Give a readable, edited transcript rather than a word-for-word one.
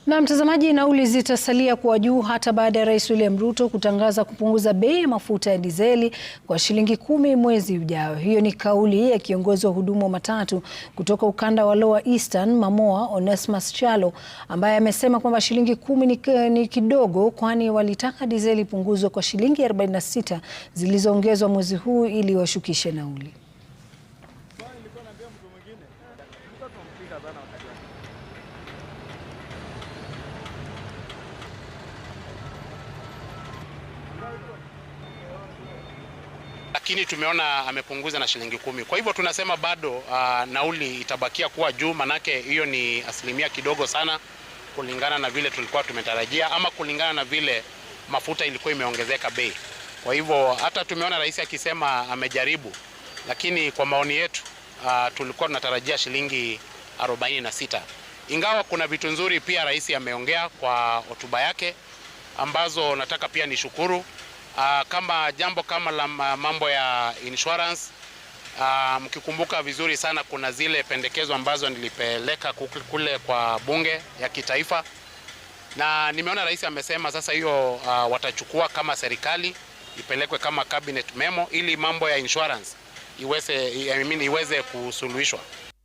Na mtazamaji, nauli zitasalia kuwa juu hata baada ya Rais William Ruto kutangaza kupunguza bei ya mafuta ya dizeli kwa shilingi 10 mwezi ujao. Hiyo ni kauli ya kiongozi wa huduma wa matatu kutoka ukanda wa Lower Eastern, Mamoa, Onesmus Chalo, ambaye amesema kwamba shilingi 10 ni kidogo, kwani walitaka dizeli ipunguzwe kwa shilingi 46 zilizoongezwa mwezi huu ili washukishe nauli. Lakini tumeona amepunguza na shilingi 10. Kwa hivyo tunasema bado nauli itabakia kuwa juu, manake hiyo ni asilimia kidogo sana kulingana na vile tulikuwa tumetarajia, ama kulingana na vile mafuta ilikuwa imeongezeka bei. Kwa hivyo hata tumeona rais akisema amejaribu, lakini kwa maoni yetu tulikuwa tunatarajia shilingi 46. Ingawa kuna vitu nzuri pia rais ameongea kwa hotuba yake ambazo nataka pia nishukuru. Kama jambo kama la mambo ya insurance, mkikumbuka vizuri sana kuna zile pendekezo ambazo nilipeleka kule kwa bunge ya kitaifa, na nimeona rais amesema sasa hiyo watachukua kama serikali, ipelekwe kama cabinet memo ili mambo ya insurance iweze kusuluhishwa.